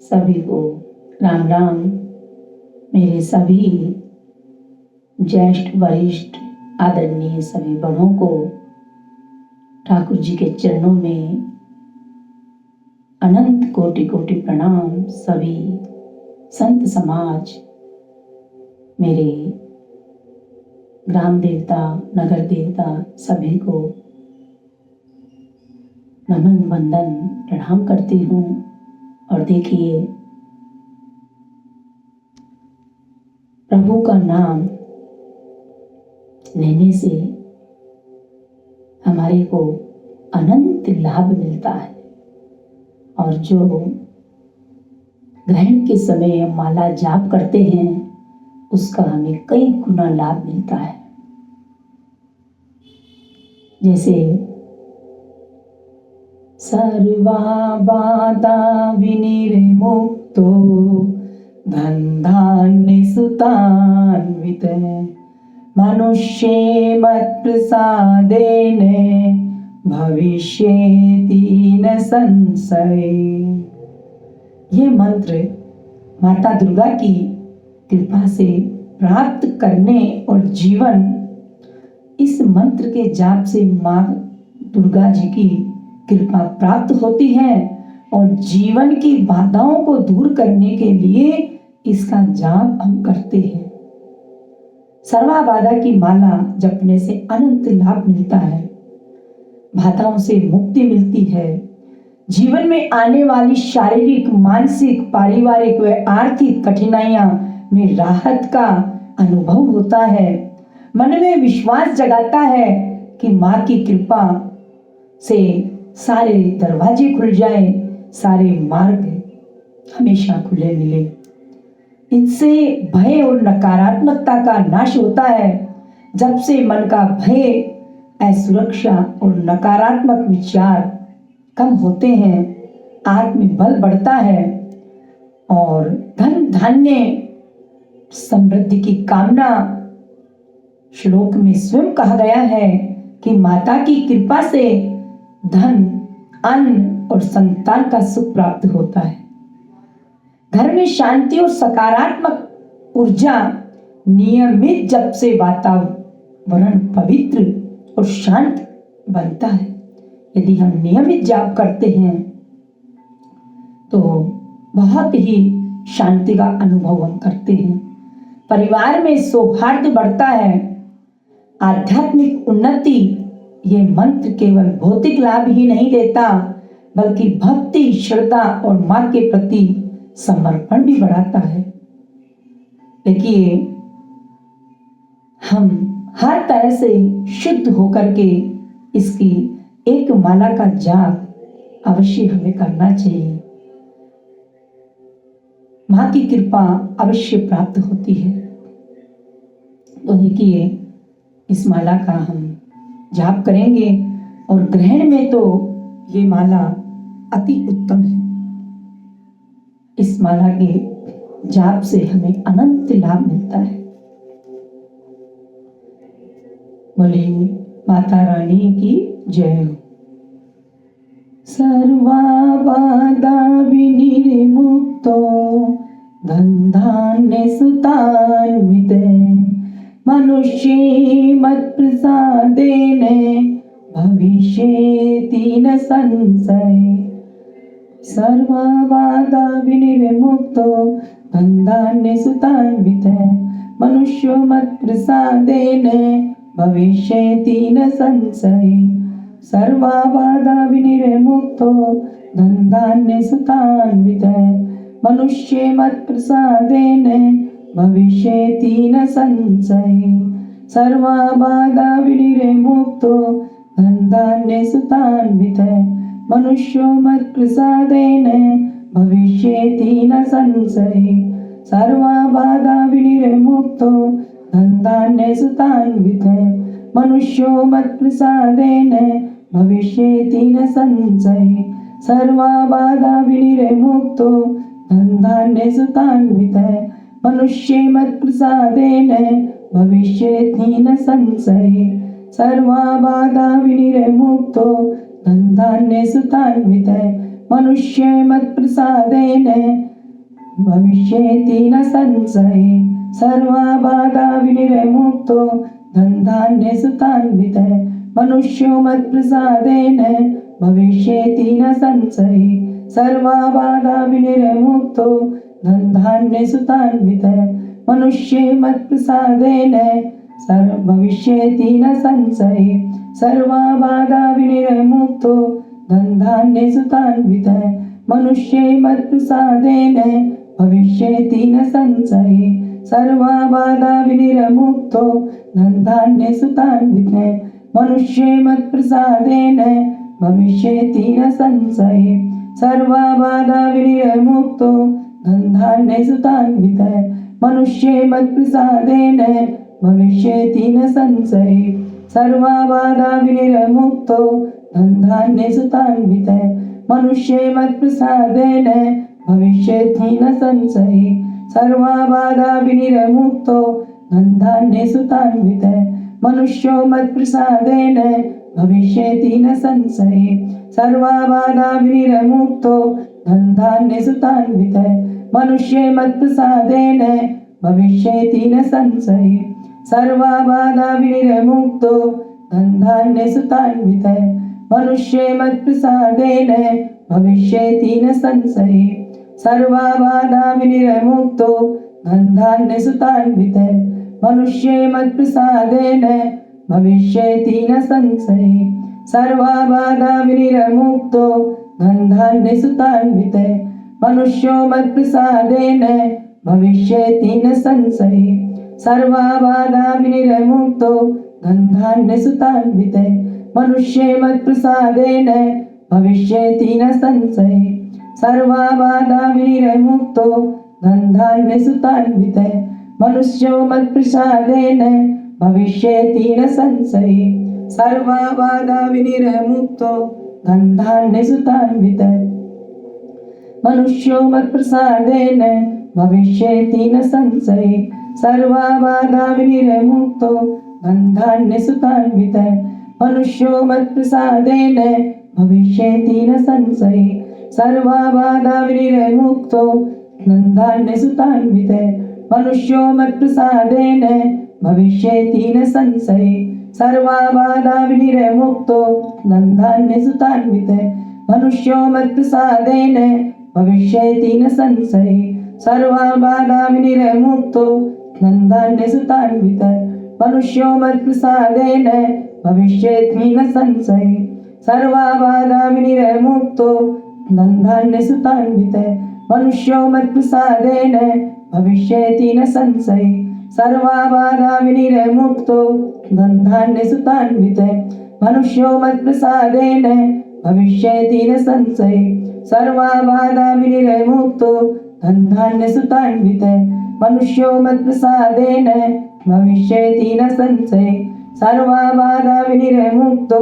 सभी को राम राम। मेरे सभी ज्येष्ठ वरिष्ठ आदरणीय सभी बड़ों को ठाकुर जी के चरणों में अनंत कोटि कोटि प्रणाम। सभी संत समाज, मेरे ग्राम देवता, नगर देवता, सभी को नमन वंदन प्रणाम करती हूँ। और देखिए, प्रभु का नाम लेने से हमारे को अनंत लाभ मिलता है। और जो ग्रहण के समय माला जाप करते हैं उसका हमें कई गुना लाभ मिलता है। जैसे सर्वा बाधा विनिर्मुक्तो धन्धान्य सुतान्वित मनुष्ये मत्प्रसादेन भविष्येति न संशय। ये मंत्र माता दुर्गा की कृपा से प्राप्त करने और जीवन, इस मंत्र के जाप से माँ दुर्गा जी की कृपा प्राप्त होती है। और जीवन की बाधाओं को दूर करने के लिए इसका जाप हम करते हैं। सर्वा बाधा की माला जपने से अनंत लाभ मिलता है, बाधाओं से मुक्ति मिलती है, जीवन में आने वाली शारीरिक, मानसिक, पारिवारिक व आर्थिक कठिनाइयां में राहत का अनुभव होता है। मन में विश्वास जगाता है कि माँ की कृपा से सारे दरवाजे खुल जाए, सारे मार्ग हमेशा खुले मिले। इनसे भय और नकारात्मकता का नाश होता है। जब से मन का भय, असुरक्षा और नकारात्मक विचार कम होते हैं, आत्मबल बढ़ता है और धन धान्य समृद्धि की कामना। श्लोक में स्वयं कहा गया है कि माता की कृपा से धन, अन्न और संतान का सुख प्राप्त होता है। घर में शांति और सकारात्मक ऊर्जा, नियमित जप से वातावरण पवित्र और शांत बनता है। यदि हम नियमित जाप करते हैं तो बहुत ही शांति का अनुभव हम करते हैं। परिवार में सौहार्द बढ़ता है, आध्यात्मिक उन्नति। ये मंत्र केवल भौतिक लाभ ही नहीं देता, बल्कि भक्ति, श्रद्धा और माँ के प्रति समर्पण भी बढ़ाता है। देखिए, हम हर तरह से शुद्ध होकर के इसकी एक माला का जाप अवश्य हमें करना चाहिए। माँ की कृपा अवश्य प्राप्त होती है। तो देखिए, इस माला का हम जाप करेंगे और ग्रहण में तो ये माला अति उत्तम है। इस माला के जाप से हमें अनंत लाभ मिलता है। बोलिए माता रानी की जय हो। सर्वा बाधा विनिर्मुक्तो धन्धान्य सुतान्वित मनुष्ये मत्प्रसादेन भविष्येति न संशय। सर्वा बाधा विनिर्मुक्तो धन्धान्य सुतान्वित मनुष्यो मत्प्रसादेन भविष्येति न संशय। सर्वा बाधा विनिर्मुक्तो धन्धान्य सुतान्वित मनुष्ये मत्प्रसादेन भविष्येति न संशय। सर्वा बाधा विनिर्मुक्तो धन्धान्य सुतान्वित मनुष्यो मत्प्रसादेन भविष्येति न संशय। सर्वा बाधा विनिर्मुक्तो धन्धान्य सुतान्वित मनुष्यो मत्प्रसादेन भविष्येति न संशय। सर्वा बाधा विनिर्मुक्तो धन्धान्य सुतान्वित मनुष्ये मत्प्रसादेन भविष्येति न संशय। सर्वा बाधा विनिर्मुक्तो धन्धान्य सुतान्वित मनुष्ये मत्प्रसादेन भविष्येति न संशये सर्वबाधा विनिर्मुक्तो धनधान्य सुतान्वितः मनुष्यो मत्प्रसादेन भविष्येति न संशये सर्वबाधा विनिर्मुक्तो धनधान्य सुतान्वितः मनुष्ये मत्प्रसादेन भविष्येति न संशये सर्वबाधा विनिर्मुक्तो धनधान्य सुतान्वितः मनुष्ये मत्प्रसादेन भविष्येति न संशये सर्वबाधा विनिर्मुक्तो धनधान्य सुतान्वितः मनुष्ये मत्प्रसादेन भविष्येति न संशये सर्वबाधा विनिर्मुक्तो धनधान्य सुतान्वितः मनुष्ये मत्प्रसादेन भविष्येति न संशये सर्वबाधा विनिर्मुक्तो धनधान्य सुतान्वितः मनुष्ये मत्प्रसादेन भविष्येति न संशये सर्वबाधा विनिर्मुक्तो धनधान्य सुतान्वितः मनुष्यो मत्प्रसादेन भविष्येति न संशये सर्वबाधा विनिर्मुक्तो धनधान्य सुतान्वितः मनुष्ये मत्प्रसादेन भविष्येति न संशये सर्वबाधा विनिर्मुक्तो धनधान्य सुतान्वितः मनुष्ये मत्प्रसादेन भविष्येति न संशये सर्वबाधा विनिर्मुक्तो धनधान्य सुतान्वितः मनुष्ये मत्प्रसादेन भविष्येति न संशये सर्वबाधा विनिर्मुक्तो धनधान्य सुतान्वितः मनुष्यो मत्प्रसादेन भविष्येति न संशये सर्वबाधा विनिर्मुक्तो धनधान्य सुतान्वितः मनुष्ये मत्प्रसादेन भविष्येति न संशये सर्वबाधा विनिर्मुक्तो धनधान्य सुतान्वितः मनुष्यो मत्प्रसादेन भविष्येति न संशये सर्वबाधा विनिर्मुक्तो धनधान्य सुतान्वितः मनुष्यो मत्प्रसादेन भविष्येति न संशये सर्वबाधा विनिर्मुक्तो धनधान्य सुतान्वितः मनुष्यो मत्प्रसादेन भविष्येति न संशये सर्वबाधा विनिर्मुक्तो धनधान्य सुतान्वितः मनुष्यो मत्प्रसादेन भविष्येति न संशये सर्वबाधा विनिर्मुक्तो धनधान्य सुतान्वितः मनुष्यो मत्प्रसादेन भविष्येति न संशये सर्वबाधा विनिर्मुक्तो धनधान्य सुतान्वितः मनुष्यो मत्प्रसादेन भविष्येति न संशये सर्वबाधा विनिर्मुक्तो धनधान्य सुतान्वितः मनुष्यो मत्प्रसादेन भविष्येति न संशये सर्वबाधा विनिर्मुक्तो धनधान्य सुतान्वितः मनुष्यो मत्प्रसादेन भविष्येति न संशये सर्वबाधा विनिर्मुक्तो धनधान्य सुतान्वितः मनुष्यो मत्प्रसादेन भविष्येति न संशये सर्वबाधा विनिर्मुक्तो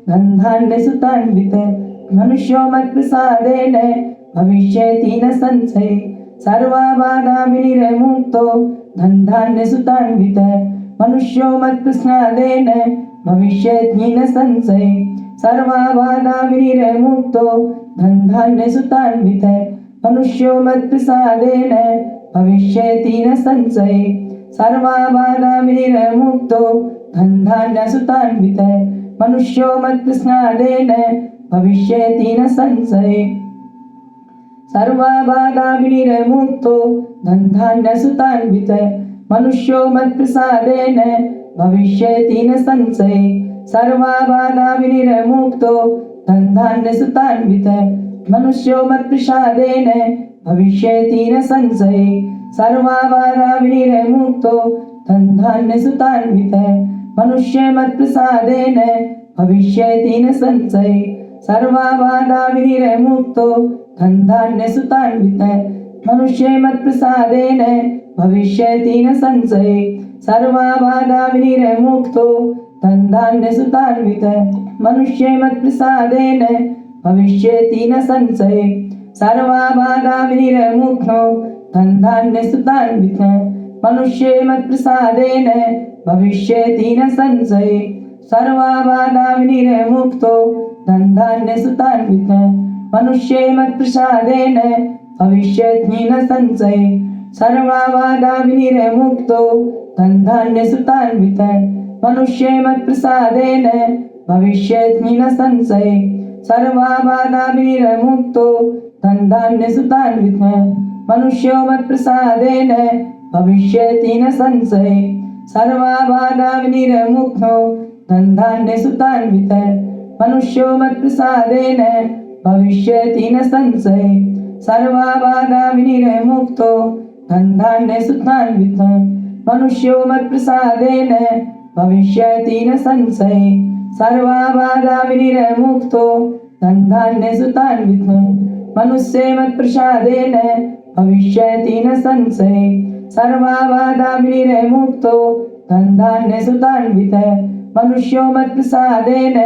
धनधान्य सुतान्वितः मनुष्यो मत्प्रसादेन भविष्येति न संशये सर्वबाधा विनिर्मुक्तो धनधान्य सुतान्वितः मनुष्यो मत्प्रसादेन भविष्येति न संशये सर्वबाधा विनिर्मुक्तो धनधान्य सुतान्वितः मनुष्यो मत्प्रसादेन भविष्येति न संशये सर्वबाधा विनिर्मुक्तो धनधान्य सुतान्वितः मनुष्यो मत्प्रसादेन भविष्येति न संशये सर्वबाधा विनिर्मुक्तो धनधान्य सुतान्वितः मनुष्यो मत्प्रसादेन भविष्येति न संशये सर्वबाधा विनिर्मुक्तो धनधान्य सुतान्वितः मनुष्यो मत्प्रसादेन भविष्येति न संशये सर्वबाधा विनिर्मुक्तो धनधान्य सुतान्वितः मनुष्ये मत्प्रसादेन भविष्येति न संशये सर्वबाधा विनिर्मुक्तो धनधान्य सुतान्वितः मनुष्ये मत्प्रसादेन भविष्येति न संशये सर्वबाधा विनिर्मुक्तो धनधान्य सुतान्वितः मनुष्ये मत्प्रसादेन भविष्येति न संशये सर्वबाधा विनिर्मुक्तो धनधान्य सुतान्वितः मनुष्ये मत्प्रसादेन भविष्येति न संशये सर्वबाधा विनिर्मुक्तो धनधान्य सुतान्वितः मनुष्ये मत्प्रसादेन भविष्येऽहीन संशये सर्वाबाधा विनिर्मुक्तो धनधान्य सुतान्वित मनुष्ये मत्प्रसादेन भविष्येऽहीन संशये सर्वाबाधा विनिर्मुक्तो धनधान्य सुतान्वित मनुष्यो मत्प्रसादेन भविष्येऽहीन संशये सर्वाबाधा विनिर्मुक्तो धनधान्य सुतान्वित मनुष्यो मत्प्रसादेन भविष्येऽहीन संशये सर्वाबाधा विनिर्मुक्तो धनधान्य सुतान्वित मनुष्यो मत्प्रसादेन भविष्येऽहीन संशये सर्वाबाधा विनिर्मुक्तो धनधान्य सुतान्वित मनुष्ये मत्प्रसादेन भविष्येऽहीन संशये सर्वाबाधा विनिर्मुक्तो धनधान्य सुतान्वित मनुष्यो मत्प्रसादेन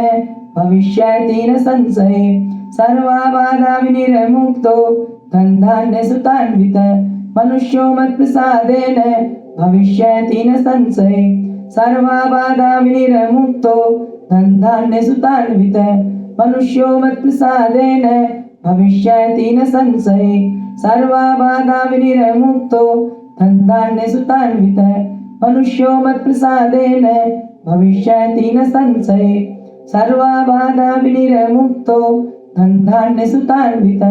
भविष्येऽहीन संशये सर्वाबाधा विनिर्मुक्तो धनधान्य सुतान्वित मनुष्यो मत्प्रसादेन भविष्येऽहीन संशये सर्वाबाधा विनिर्मुक्तो धनधान्य सुतान्वित मनुष्यो मत्प्रसादेन भविष्येऽहीन संशये सर्वाबाधा विनिर्मुक्तो धनधान्य सुतान्वित मनुष्यो मत्प्रसादेन भविष्येऽहीन संशये सर्वाबाधा विनिर्मुक्तो धनधान्य सुतान्वित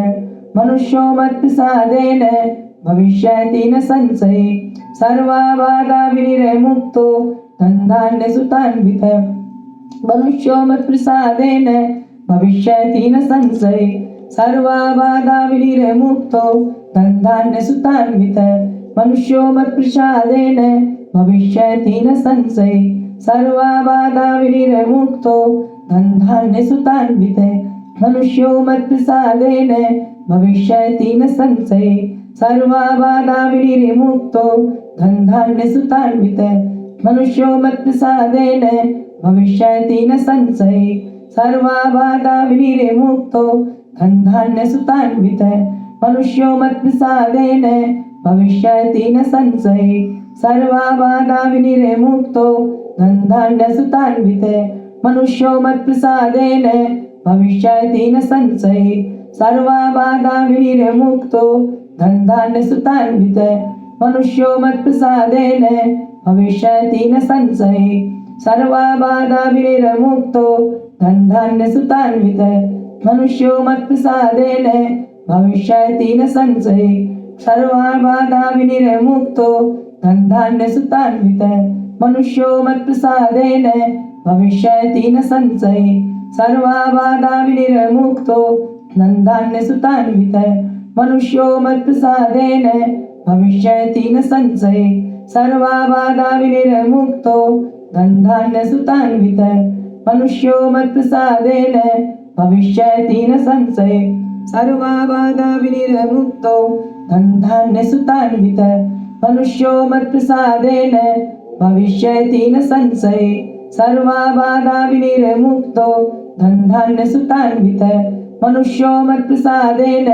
मनुष्यो मत्प्रसादेन भविष्येऽहीन संशये सर्वाबाधा विनिर्मुक्तो धनधान्य सुतान्वित मनुष्यो मत्प्रसादेन भविष्येऽहीन संशये सर्वाबाधा विनिर्मुक्तो धनधान्य सुतान्वित मनुष्यो मत्प्रसादेन भविष्येऽहीन संशये सर्वाबाधा विनिर्मुक्तो धनधान्य सुतान्वित मनुष्यो मत्प्रसादेन भविष्येऽहीन संशये सर्वाबाधा विनिर्मुक्तो धनधान्य सुतान्वित मनुष्यो मत्प्रसादेन भविष्येऽहीन संशये सर्वाबाधा विनिर्मुक्तो धनधान्य सुतान्वित मनुष्यो मत्प्रसादेन भविष्येऽहीन संशये सर्वाबाधा विनिर्मुक्तो धनधान्य सुतान्वित मनुष्यो मत्प्रसादेन भविष्येऽहीन संशये सर्वाबाधा विनिर्मुक्तो धनधान्य सुतान्वित मनुष्यो मत्प्रसादेन भविष्येऽहीन संशये सर्वाबाधा विनिर्मुक्तो धनधान्य सुतान्वित मनुष्यो मत्प्रसादेन भविष्येऽहीन संशये सर्वाबाधा विनिर्मुक्तो धनधान्य सुतान्वित मनुष्यो मत्प्रसादेन भविष्येऽहीन संशये सर्वाबाधा विनिर्मुक्तो धनधान्य सुतान्वित मनुष्यो मत्प्रसादेन भविष्येऽहीन संशये सर्वाबाधा विनिर्मुक्तो धनधान्य सुतान्वित मनुष्यो मत्प्रसादेन भविष्येऽहीन संशये सर्वाबाधा विनिर्मुक्तो धनधान्य सुतान्वित मनुष्यो मत्प्रसादेन भविष्येऽहीन संशये सर्वाबाधा विनिर्मुक्तो धनधान्य सुतान्वित मनुष्यो मत्प्रसादेन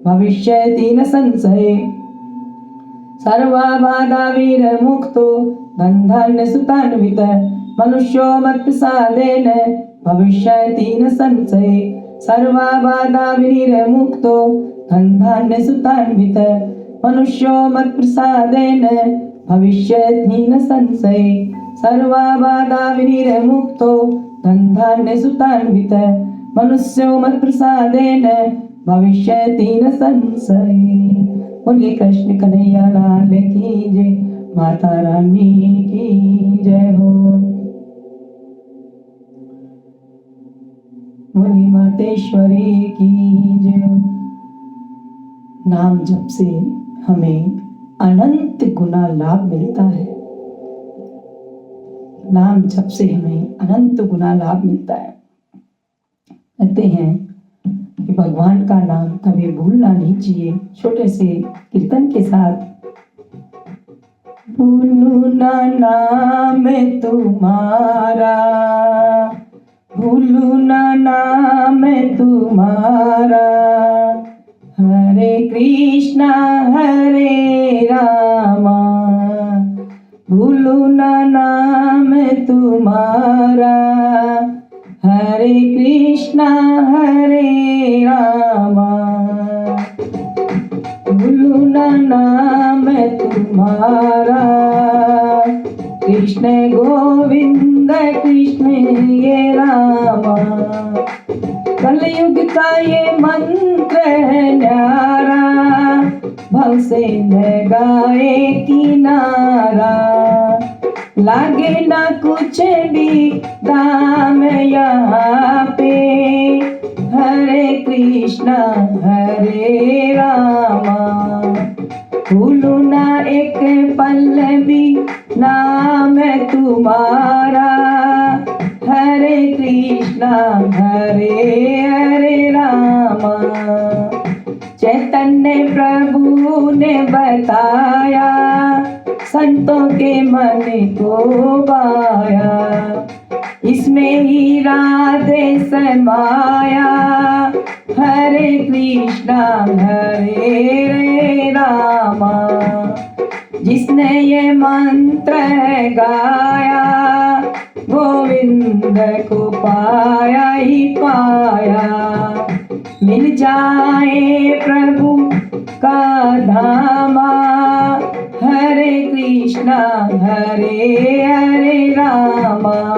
भविष्येऽहीन संशये सर्वाबाधा विनिर्मुक्तो धनधान्य सुतान्वित मनुष्यो मत्प्रसादेन भविष्येऽहीन संशये सर्वाबाधा विनिर्मुक्तो धनधान्य सुतान्वित मनुष्यो मत्प्रसादेन भविष्येऽहीन संशये सर्वाबाधा विनिर्मुक्तो धनधान्य सुतान्वित मनुष्यो मत्प्रसादेन भविष्येऽहीन संशये। बोले कृष्ण कन्हैया लाल की जय, माता रानी की जय हो। बोली मातेश्वरी की जय। नाम जप से हमें अनंत गुना लाभ मिलता है। नाम जप से हमें अनंत गुना लाभ मिलता है। कहते हैं कि भगवान का नाम कभी भूलना नहीं चाहिए। छोटे से कीर्तन के साथ भूलू ना नाम तुम्हारा, भूलू ना नाम तुम्हारा, हरे कृष्णा हरे रामा, भूलू ना नाम तुम्हारा, हरे कृष्णा हरे रामा। भूलू ना नाम तुम्हारा। कृष्ण गोविंद कृष्ण ये रामा। कलयुग का ये मंत्र है न्यारा, भव से न गाए किनारा। लागे ना कुछ भी दाम यहाँ पे, हरे कृष्णा हरे रामा। भूलू ना एक पल भी नाम तुम्हारा। हरे कृष्णा हरे हरे रामा। चैतन्य प्रभु ने बताया, संतों के मन को पाया। इसमें ही राधे समाया। हरे कृष्णा हरे हरे रामा। जिसने ये मंत्र गाया, गोविंद को पाया ही पाया। मिल जाए प्रभु का धामा। हरे कृष्णा हरे हरे रामा।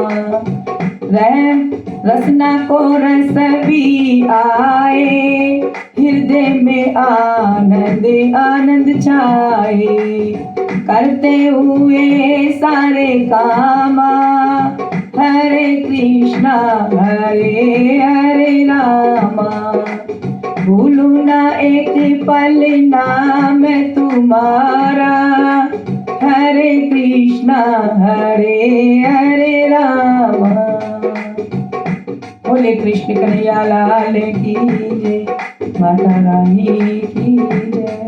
रसना को रस भी आए, हृदय में आनंद आनंद छाए। करते हुए सारे कामा। हरे कृष्णा हरे हरे रामा। भूलू ना एक पल नाम तुम्हारा। हरे कृष्णा हरे हरे रामा। बोले कृष्ण कन्हैया लाल की जय, माता रानी की जय।